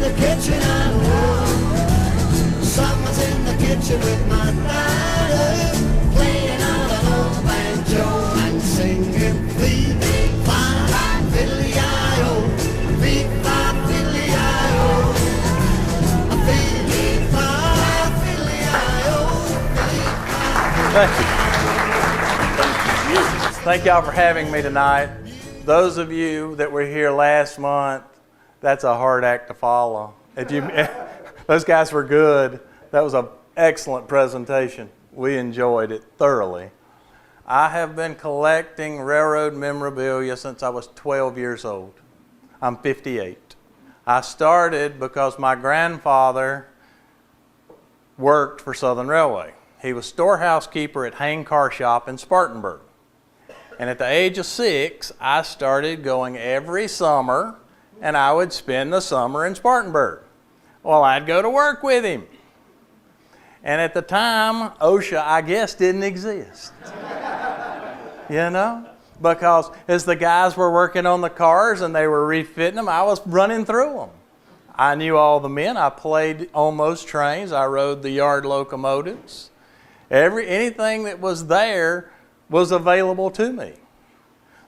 the kitchen, I know. Someone's in the kitchen with my daughter, playing on an old banjo and singing fee-fi, fiddly-I-O, fee-fi, fiddly-I-O, fee-fi, fiddly-I-O, Thank you. Thank y'all for having me tonight. Those of you that were here last month, that's a hard act to follow. Those guys were good. That was an excellent presentation. We enjoyed it thoroughly. I have been collecting railroad memorabilia since I was 12 years old. I'm 58. I started because my grandfather worked for Southern Railway. He was storehouse keeper at Hain Car Shop in Spartanburg. And at the age of 6, I started going every summer, and I would spend the summer in Spartanburg. Well, I'd go to work with him. And at the time, OSHA, I guess, didn't exist. You know? Because as the guys were working on the cars and they were refitting them, I was running through them. I knew all the men. I played on those trains. I rode the yard locomotives. Anything that was there was available to me.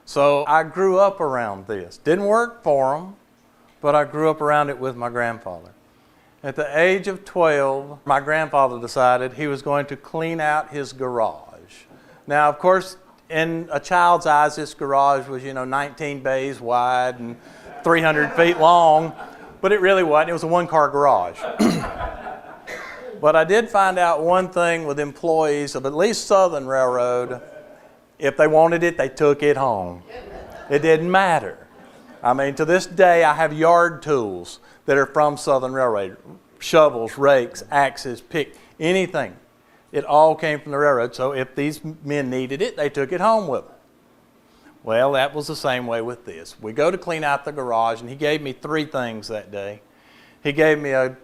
So I grew up around this. Didn't work for them, but I grew up around it with my grandfather. At the age of 12, my grandfather decided he was going to clean out his garage. Now, of course, in a child's eyes, this garage was, 19 bays wide and 300 feet long, but it really wasn't. It was a one-car garage. But I did find out one thing with employees of at least Southern Railroad. If they wanted it, they took it home. It didn't matter. I mean, to this day, I have yard tools that are from Southern Railroad. Shovels, rakes, axes, pick, anything. It all came from the railroad. So if these men needed it, they took it home with them. Well, that was the same way with this. We go to clean out the garage, and he gave me 3 things that day. He gave me a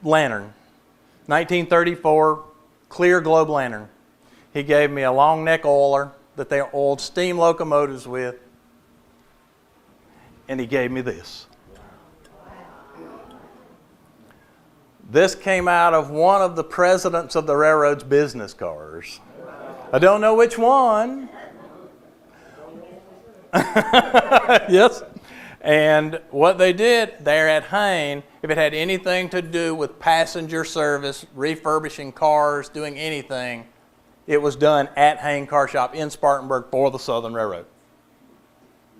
lantern, 1934 clear globe lantern. He gave me a long neck oiler that they oiled steam locomotives with. And he gave me this. This came out of one of the presidents of the railroad's business cars. I don't know which one. Yes. And what they did there at Hain, if it had anything to do with passenger service, refurbishing cars, doing anything, it was done at Hain Car Shop in Spartanburg for the Southern Railroad.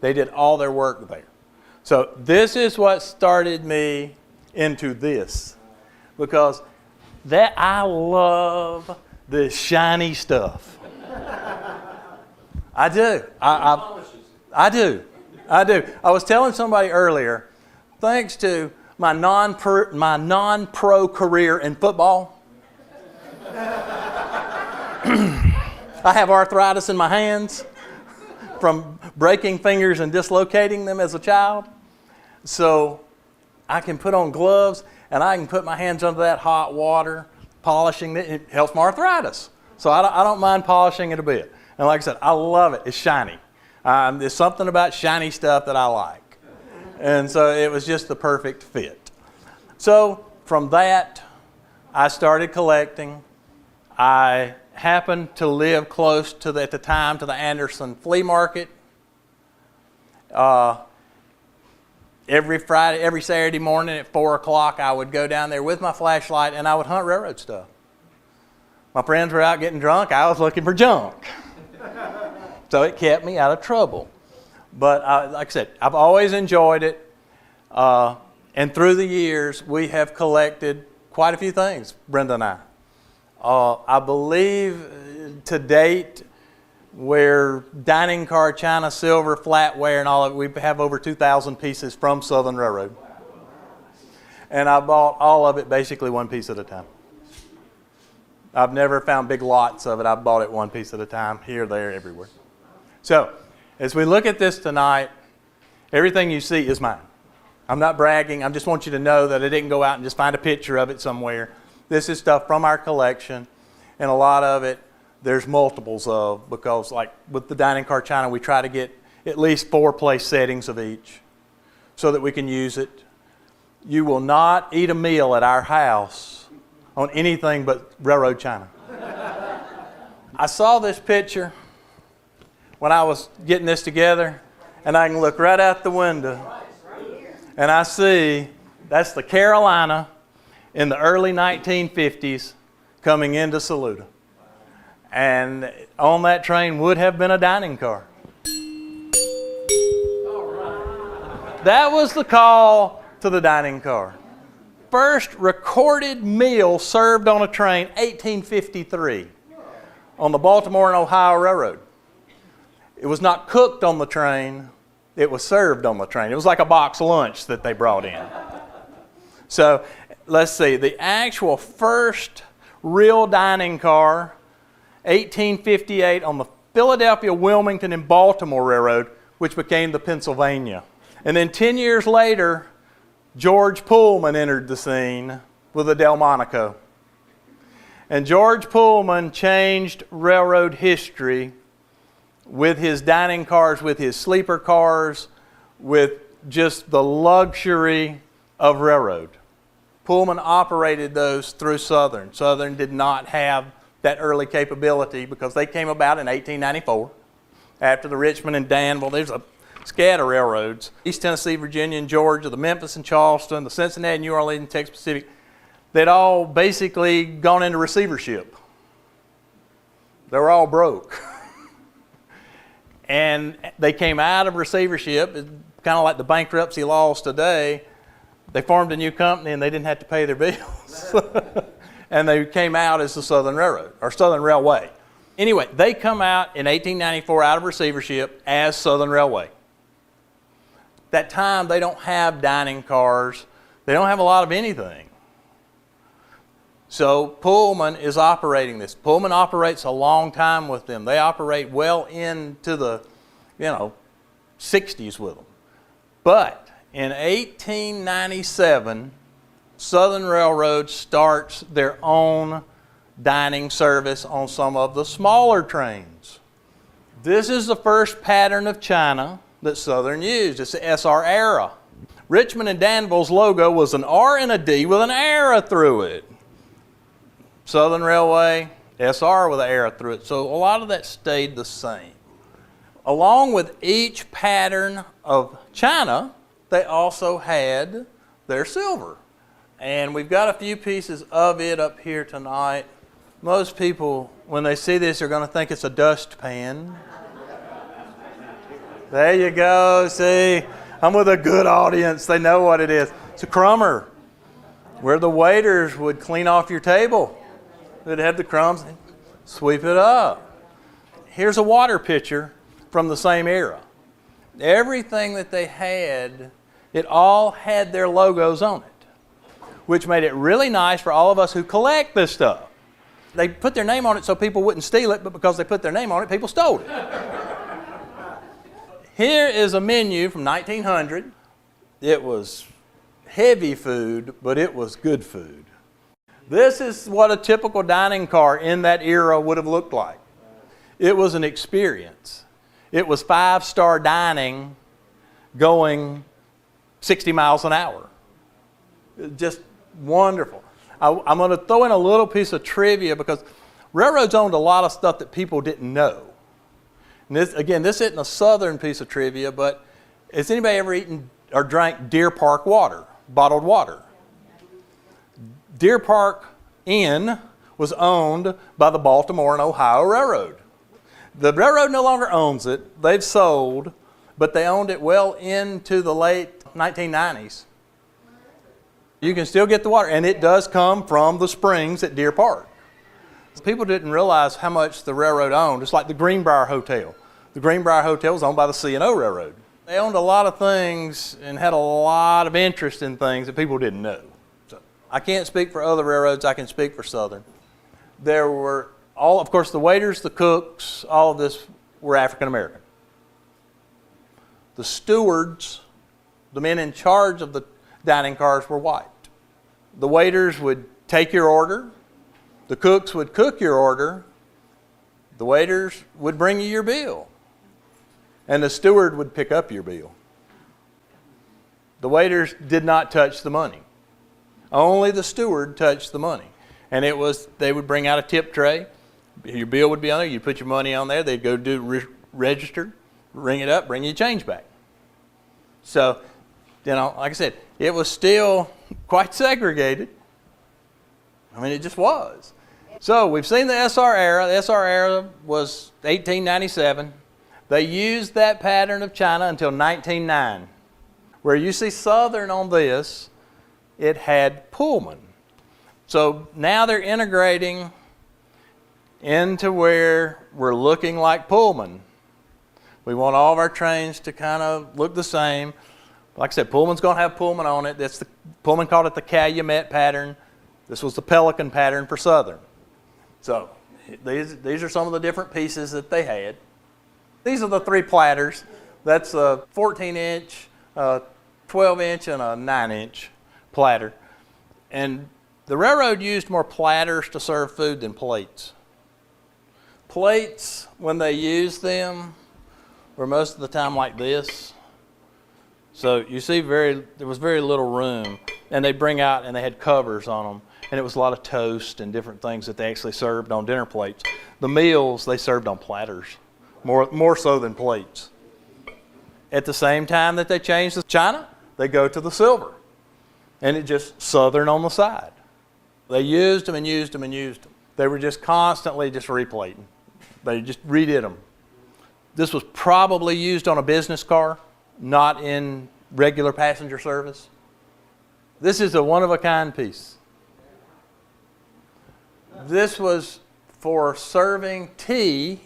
They did all their work there. So this is what started me into this, because I love this shiny stuff. I do. I do. I was telling somebody earlier, thanks to my non-pro career in football, I have arthritis in my hands from breaking fingers and dislocating them as a child. So I can put on gloves and I can put my hands under that hot water, polishing it. It helps my arthritis. So I don't mind polishing it a bit. And like I said, I love it. It's shiny. There's something about shiny stuff that I like. And so it was just the perfect fit. So from that, I started collecting. I happened to live close to, at the time, to the Anderson flea market. Every Saturday morning at 4 o'clock, I would go down there with my flashlight and I would hunt railroad stuff. My friends were out getting drunk. I was looking for junk. So it kept me out of trouble. But like I said, I've always enjoyed it. And through the years, we have collected quite a few things, Brenda and I. I believe to date, where dining car, china, silver, flatware, and all of it, we have over 2,000 pieces from Southern Railroad. And I bought all of it basically one piece at a time. I've never found big lots of it. I've bought it one piece at a time, here, there, everywhere. So, as we look at this tonight, everything you see is mine. I'm not bragging. I just want you to know that I didn't go out and just find a picture of it somewhere. This is stuff from our collection, and a lot of it there's multiples of, because like with the dining car china, we try to get at least 4 place settings of each so that we can use it. you will not eat a meal at our house on anything but railroad china. I saw this picture when I was getting this together, and I can look right out the window, and I see that's the Carolina in the early 1950s coming into Saluda. And on that train would have been a dining car. That was the call to the dining car. First recorded meal served on a train, 1853, on the Baltimore and Ohio Railroad. It was not cooked on the train, it was served on the train. It was like a box lunch that they brought in. So let's see, the actual first real dining car, 1858 on the Philadelphia, Wilmington, and Baltimore Railroad, which became the Pennsylvania. And then 10 years later, George Pullman entered the scene with a Delmonico. And George Pullman changed railroad history with his dining cars, with his sleeper cars, with just the luxury of railroad. Pullman operated those through Southern. Southern did not have that early capability because they came about in 1894 after the Richmond and Danville. There's a scatter railroads. East Tennessee, Virginia, and Georgia, the Memphis and Charleston, the Cincinnati, New Orleans, and Texas Pacific, they'd all basically gone into receivership. They were all broke. And they came out of receivership, kind of like the bankruptcy laws today. They formed a new company and they didn't have to pay their bills. And they came out as the Southern Railroad, or Southern Railway. Anyway, they come out in 1894 out of receivership as Southern Railway. That time, they don't have dining cars. They don't have a lot of anything. So Pullman is operating this. Pullman operates a long time with them. They operate well into the, 60s with them. But in 1897, Southern Railroad starts their own dining service on some of the smaller trains. This is the first pattern of china that Southern used. It's the SR era. Richmond and Danville's logo was an R and a D with an arrow through it. Southern Railway, SR with an arrow through it. So a lot of that stayed the same. Along with each pattern of china, they also had their silver. And we've got a few pieces of it up here tonight. Most people, when they see this, are going to think it's a dustpan. There you go. See, I'm with a good audience. They know what it is. It's a crumber, where the waiters would clean off your table. They'd have the crumbs and sweep it up. Here's a water pitcher from the same era. Everything that they had, it all had their logos on it, which made it really nice for all of us who collect this stuff. They put their name on it so people wouldn't steal it, but because they put their name on it, people stole it. Here is a menu from 1900. It was heavy food, but it was good food. This is what a typical dining car in that era would have looked like. It was an experience. It was 5-star dining going 60 miles an hour. Just wonderful. I'm going to throw in a little piece of trivia because railroads owned a lot of stuff that people didn't know. And this isn't a Southern piece of trivia, but has anybody ever eaten or drank Deer Park water, bottled water? Deer Park Inn was owned by the Baltimore and Ohio Railroad. The railroad no longer owns it. They've sold, but they owned it well into the late 1990s. You can still get the water, and it does come from the springs at Deer Park. People didn't realize how much the railroad owned. It's like the Greenbrier Hotel. The Greenbrier Hotel was owned by the C&O Railroad. They owned a lot of things and had a lot of interest in things that people didn't know. So I can't speak for other railroads. I can speak for Southern. There were of course, the waiters, the cooks, all of this were African American. The stewards, the men in charge of the dining cars, were white. The waiters would take your order. The cooks would cook your order. The waiters would bring you your bill. And the steward would pick up your bill. The waiters did not touch the money. Only the steward touched the money. And it was, they would bring out a tip tray. Your bill would be on there. You'd put your money on there. They'd go do register, ring it up, bring you change back. So, you know, like I said, it was still quite segregated. I mean, it just was. So we've seen the SR era. The SR era was 1897. They used that pattern of China until 1909. Where you see Southern on this, it had Pullman. So now they're integrating into where we're looking like Pullman. We want all of our trains to kind of look the same. Like I said, Pullman's going to have Pullman on it. Pullman called it the Calumet pattern. This was the Pelican pattern for Southern. So these are some of the different pieces that they had. These are the three platters. That's a 14-inch, 12-inch, and a 9-inch platter. And the railroad used more platters to serve food than plates. Plates, when they used them, were most of the time like this. So you see there was very little room. And they bring out, and they had covers on them. And it was a lot of toast and different things that they actually served on dinner plates. The meals, they served on platters, more so than plates. At the same time that they changed the China, they go to the silver. And it just Southern on the side. They used them and used them and used them. They were just constantly just replating. They just redid them. This was probably used on a business car, not in regular passenger service. This is a one-of-a-kind piece. This was for serving tea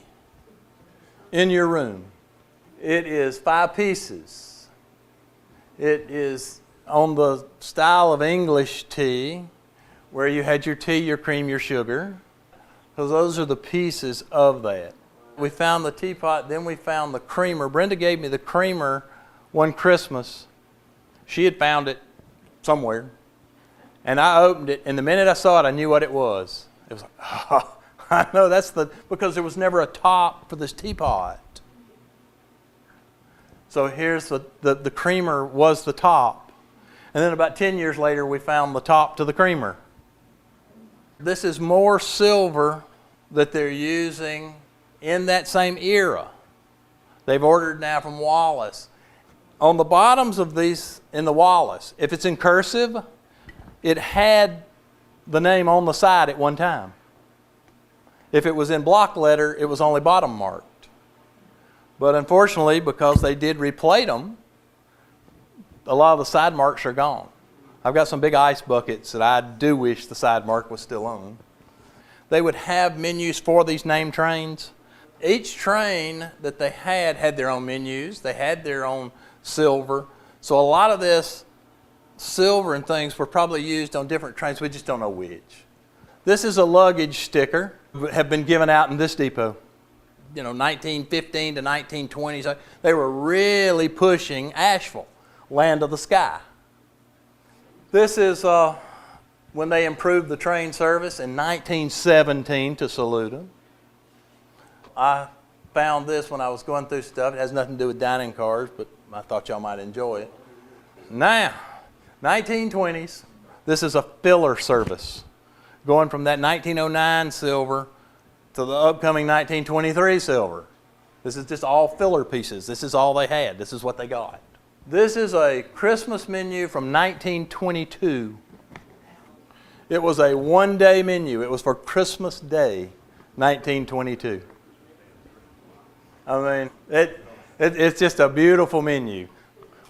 in your room. It is 5 pieces. It is on the style of English tea, where you had your tea, your cream, your sugar. So those are the pieces of that. We found the teapot, then we found the creamer. Brenda gave me the creamer one Christmas. She had found it somewhere. And I opened it, and the minute I saw it, I knew what it was. It was like, oh, I know because there was never a top for this teapot. So here's the creamer was the top. And then about 10 years later, we found the top to the creamer. This is more silver that they're using in that same era. They've ordered now from Wallace. On the bottoms of these in the Wallace, if it's in cursive, it had the name on the side at one time. If it was in block letter, it was only bottom marked. But unfortunately, because they did replate them, a lot of the side marks are gone. I've got some big ice buckets that I do wish the side mark was still on. They would have menus for these name trains. Each train that they had their own menus. They had their own silver. So a lot of this silver and things were probably used on different trains. We just don't know which. This is a luggage sticker. Have been given out in this depot. 1915 to 1920. So they were really pushing Asheville, land of the sky. This is when they improved the train service in 1917 to Saluda. I found this when I was going through stuff. It has nothing to do with dining cars, but I thought y'all might enjoy it. Now, 1920s, this is a filler service, going from that 1909 silver to the upcoming 1923 silver. This is just all filler pieces. This is all they had. This is what they got. This is a Christmas menu from 1922. It was a one-day menu. It was for Christmas Day, 1922. I mean, it's just a beautiful menu.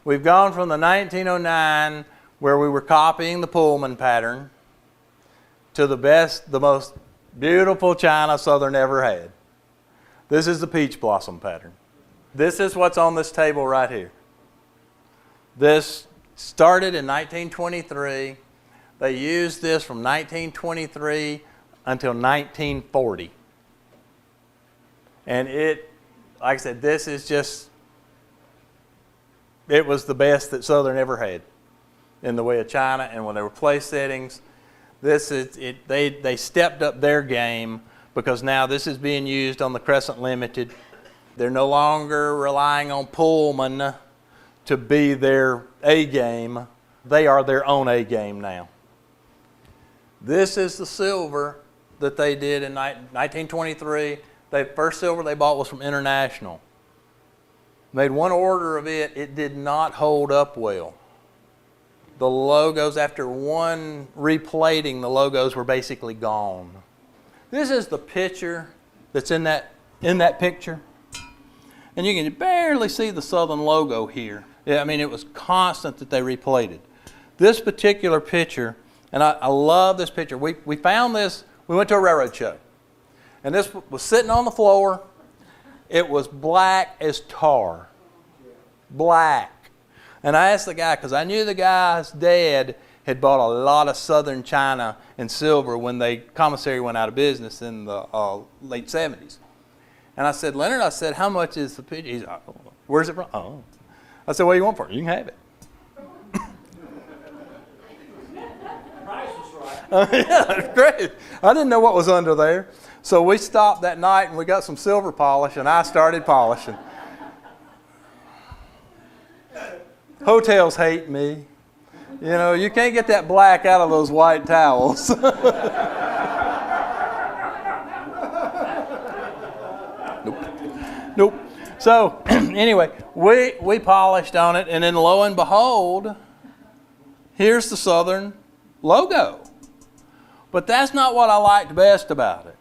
We've gone from the 1909, where we were copying the Pullman pattern, to the most beautiful China Southern ever had. This is the peach blossom pattern. This is what's on this table right here. This started in 1923. They used this from 1923 until 1940. And it, like I said, this is just, it was the best that Southern ever had in the way of China. And when they were place settings, this is it. They stepped up their game, because now this is being used on the Crescent Limited. They're no longer relying on Pullman to be their A game. They are their own A game now. This is the silver that they did in 1923. The first silver they bought was from International. Made one order of it. It did not hold up well. The logos, after one replating, the logos were basically gone. This is the picture that's in that picture. And you can barely see the Southern logo here. Yeah, I mean, it was constant that they replated. This particular picture, and I love this picture. We found this, we went to a railroad show. And this was sitting on the floor. It was black as tar. Black. And I asked the guy, because I knew the guy's dad had bought a lot of Southern china and silver when the commissary went out of business in the late 70s. And I said, Leonard, how much is the picture? He's like, where's it from? Oh. I said, what do you want for it? You can have it. Price was right. Yeah, that's great. I didn't know what was under there. So we stopped that night and we got some silver polish and I started polishing. Hotels hate me. You know, you can't get that black out of those white towels. Nope. So anyway, we polished on it, and then lo and behold, here's the Southern logo. But that's not what I liked best about it.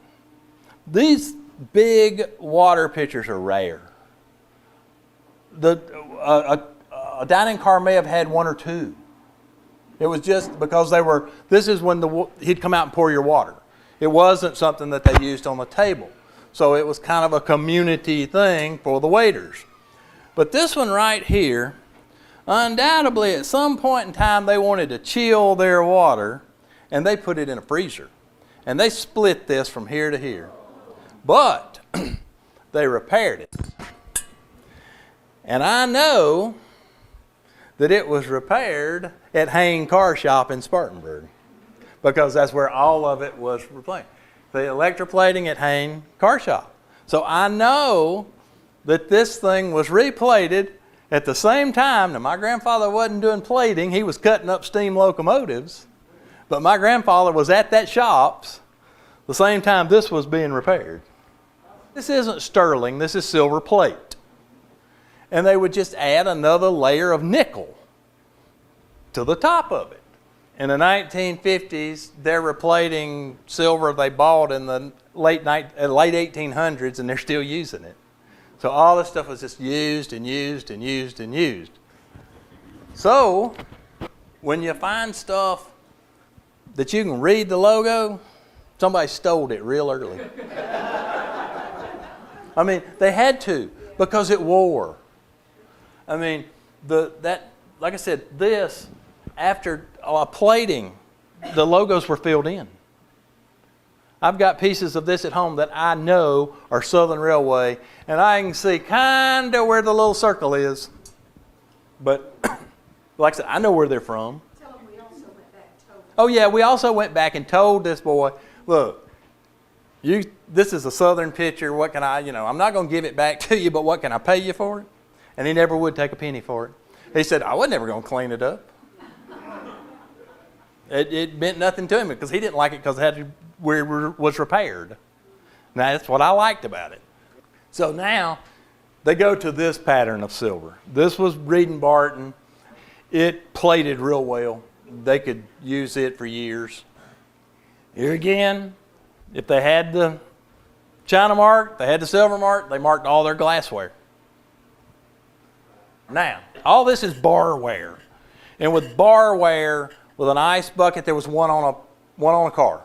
These big water pitchers are rare. A dining car may have had one or two. It was just because this is when he'd come out and pour your water. It wasn't something that they used on the table. So it was kind of a community thing for the waiters. But this one right here, undoubtedly at some point in time they wanted to chill their water and they put it in a freezer. And they split this from here to here. But they repaired it. And I know that it was repaired at Hain Car Shop in Spartanburg, because that's where all of it was replaced. The electroplating at Hain Car Shop. So I know that this thing was replated at the same time. Now, my grandfather wasn't doing plating. He was cutting up steam locomotives. But my grandfather was at that shop's the same time this was being repaired. This isn't sterling. This is silver plate. And they would just add another layer of nickel to the top of it. In the 1950s, they're replating silver they bought in the late 1800s, and they're still using it. So all this stuff was just used and used and used and used. So when you find stuff that you can read the logo, somebody stole it real early. I mean, they had to, because it wore. I mean, like I said, this, after plating, the logos were filled in. I've got pieces of this at home that I know are Southern Railway, and I can see kind of where the little circle is. But, like I said, I know where they're from. Tell them we also went back and told them. Oh yeah, we also went back and told this boy, look, this is a Southern picture. What can I'm not going to give it back to you, but what can I pay you for it? And he never would take a penny for it. He said, I was never going to clean it up. It meant nothing to him because he didn't like it because it was repaired. Now, that's what I liked about it. So now they go to this pattern of silver. This was Reed and Barton. It plated real well. They could use it for years. Here again, if they had the China mark, they had the silver mark, they marked all their glassware. Now, all this is barware. And with barware, with an ice bucket, there was one on a car.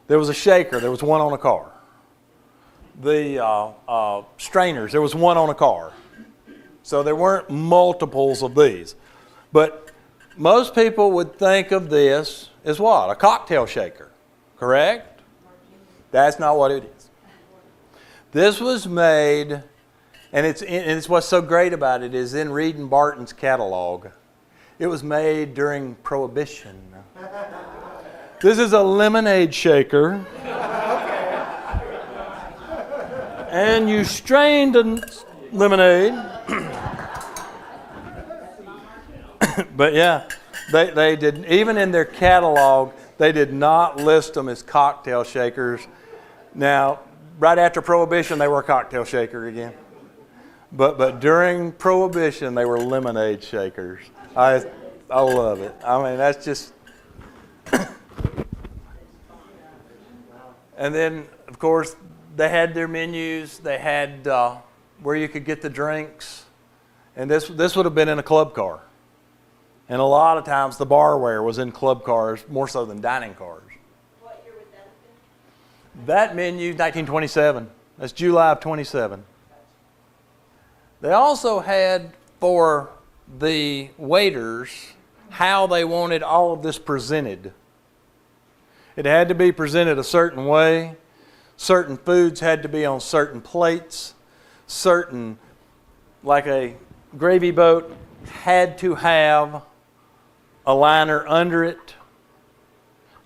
There was a shaker, there was one on a car. The strainers, there was one on a car. So there weren't multiples of these. But most people would think of this as what? A cocktail shaker, correct? That's not what it is. This was made, and it's what's so great about it is in Reed and Barton's catalog. It was made during Prohibition. This is a lemonade shaker. And you strain the lemonade. But yeah, they did, even in their catalog, they did not list them as cocktail shakers. Now, right after Prohibition, they were a cocktail shaker again. But during Prohibition, they were lemonade shakers. I love it. I mean, that's just... And then, of course, they had their menus. They had where you could get the drinks. And this would have been in a club car. And a lot of times the barware was in club cars more so than dining cars. What year would that have been? That menu, 1927. That's July of 27. They also had for the waiters how they wanted all of this presented. It had to be presented a certain way. Certain foods had to be on certain plates. Certain, like a gravy boat, had to have a liner under it.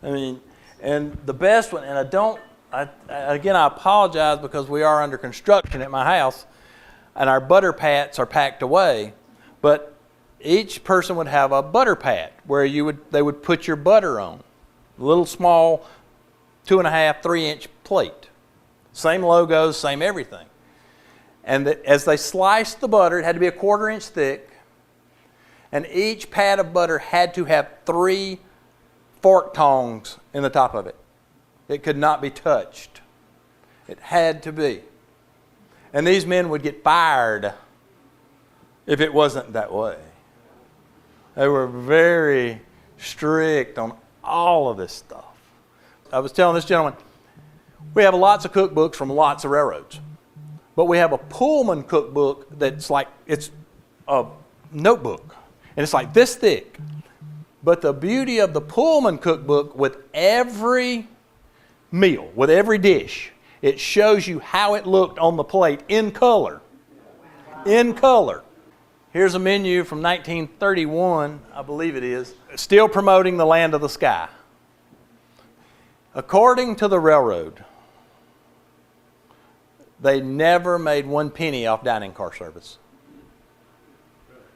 I mean, and the best one, and I apologize because we are under construction at my house, and our butter pats are packed away, but each person would have a butter pat where they would put your butter on. A little small 2.5, 3-inch plate. Same logos, same everything. And as they sliced the butter, it had to be a 1/4 inch thick, and each pat of butter had to have 3 fork tongs in the top of it. It could not be touched. It had to be. And these men would get fired if it wasn't that way. They were very strict on all of this stuff. I was telling this gentleman, we have lots of cookbooks from lots of railroads, but we have a Pullman cookbook that's like, it's a notebook, and it's like this thick. But the beauty of the Pullman cookbook, with every meal, with every dish, it shows you how it looked on the plate in color. In color. Here's a menu from 1931, I believe it is, still promoting the land of the sky. According to the railroad, they never made 1 penny off dining car service.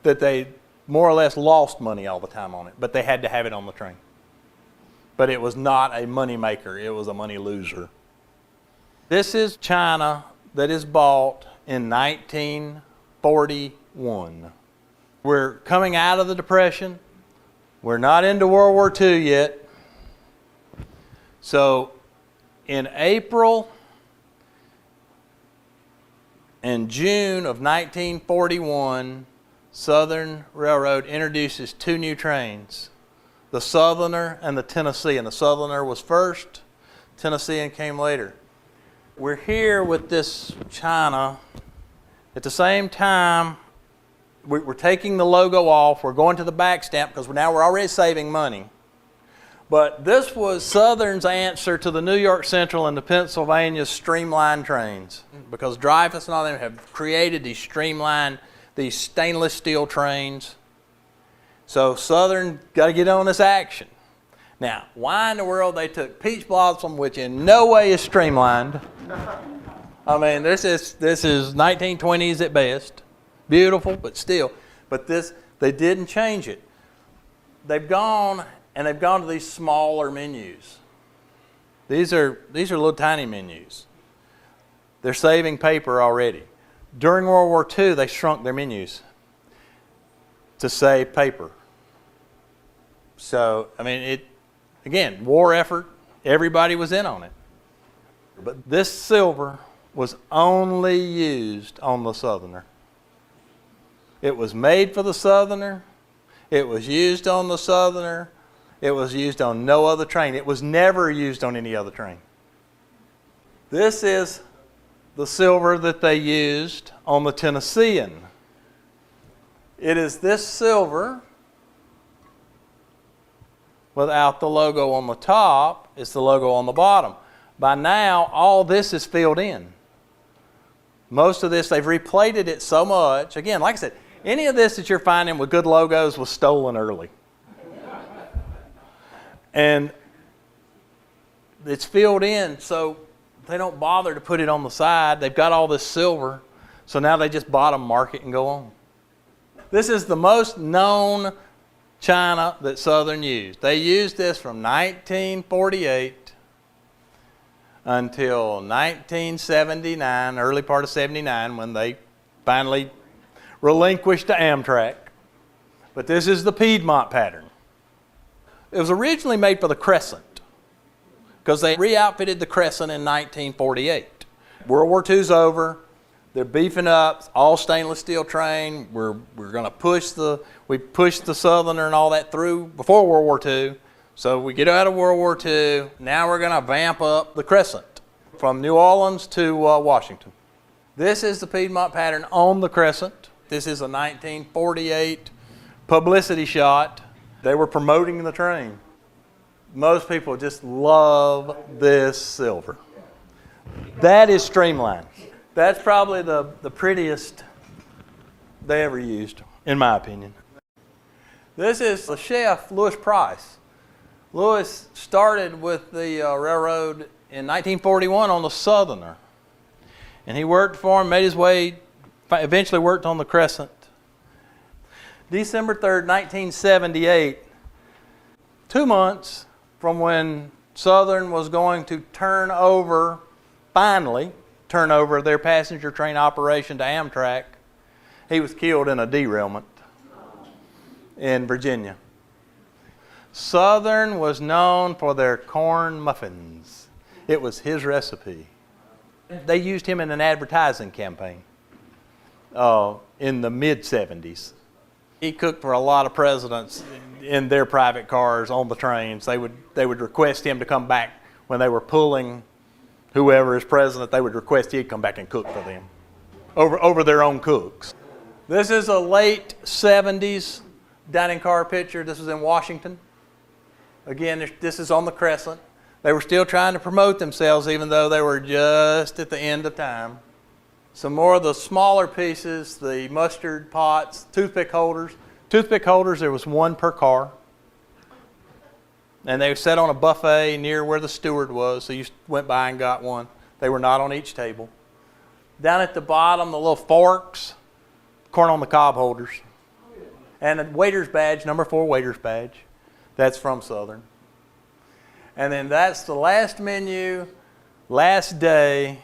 That they more or less lost money all the time on it, but they had to have it on the train. But it was not a money maker, it was a money loser. This is china that is bought in 1941. We're coming out of the Depression. We're not into World War II yet. So in April and June of 1941, Southern Railroad introduces 2 new trains, the Southerner and the Tennessean. The Southerner was first, Tennessean came later. We're here with this china. At the same time, we're taking the logo off. We're going to the back stamp because we're already saving money. But this was Southern's answer to the New York Central and the Pennsylvania streamlined trains, because Dreyfuss and all them have created these streamlined, these stainless steel trains. So Southern got to get on this action. Now, why in the world they took peach blossom, which in no way is streamlined? I mean, this is 1920s at best. Beautiful, but still. But this, they didn't change it. They've gone to these smaller menus. These are little tiny menus. They're saving paper already. During World War II, they shrunk their menus to save paper. So, I mean, again, war effort, everybody was in on it. But this silver was only used on the Southerner. It was made for the Southerner. It was used on the Southerner. It was used on no other train. It was never used on any other train. This is the silver that they used on the Tennessean. It is this silver without the logo on the top. It's the logo on the bottom. By now, all this is filled in. Most of this, they've replated it so much. Again, like I said, any of this that you're finding with good logos was stolen early. And it's filled in, so they don't bother to put it on the side. They've got all this silver, so now they just bottom mark it and go on. This is the most known china that Southern used. They used this from 1948 until 1979, early part of 79, when they finally relinquished to Amtrak. But this is the Piedmont pattern. It was originally made for the Crescent because they re-outfitted the Crescent in 1948. World War II's over. They're beefing up, all stainless steel train. We're going to we pushed the Southerner and all that through before World War II. So we get out of World War II. Now we're going to vamp up the Crescent from New Orleans to Washington. This is the Piedmont pattern on the Crescent. This is a 1948 publicity shot. They were promoting the train. Most people just love this silver. That is streamlined. That's probably the prettiest they ever used, in my opinion. This is the chef, Louis Price. Louis started with the railroad in 1941 on the Southerner. And he worked for him, made his way, eventually worked on the Crescent. December 3rd, 1978, 2 months from when Southern was going to finally turn over their passenger train operation to Amtrak, he was killed in a derailment in Virginia. Southern was known for their corn muffins. It was his recipe. They used him in an advertising campaign in the mid-70s. He cooked for a lot of presidents in their private cars on the trains. They would request him to come back when they were pulling whoever is president. They would request he'd come back and cook for them over their own cooks. This is a late 70s dining car picture. This is in Washington. Again, this is on the Crescent. They were still trying to promote themselves even though they were just at the end of time. Some more of the smaller pieces, the mustard pots, toothpick holders. Toothpick holders, there was one per car. And they were set on a buffet near where the steward was, so you went by and got one. They were not on each table. Down at the bottom, the little forks, corn on the cob holders. And a waiter's badge, number 4 waiter's badge. That's from Southern. And then that's the last menu, last day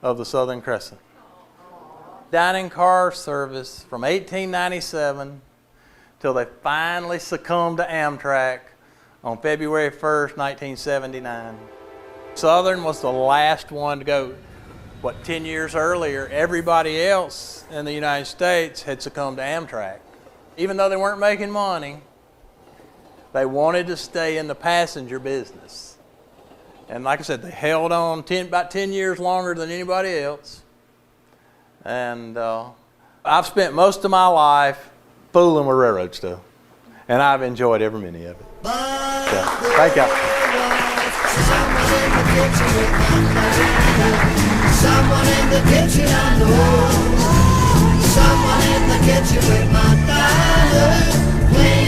of the Southern Crescent. Dining car service from 1897 till they finally succumbed to Amtrak on February 1st, 1979. Southern was the last one to go. 10 years earlier, everybody else in the United States had succumbed to Amtrak. Even though they weren't making money, they wanted to stay in the passenger business. And like I said, they held on about 10 years longer than anybody else. And I've spent most of my life fooling with railroad stuff. And I've enjoyed every minute of it. So, thank you. Someone in the kitchen, I know. Someone in the kitchen with my daughter.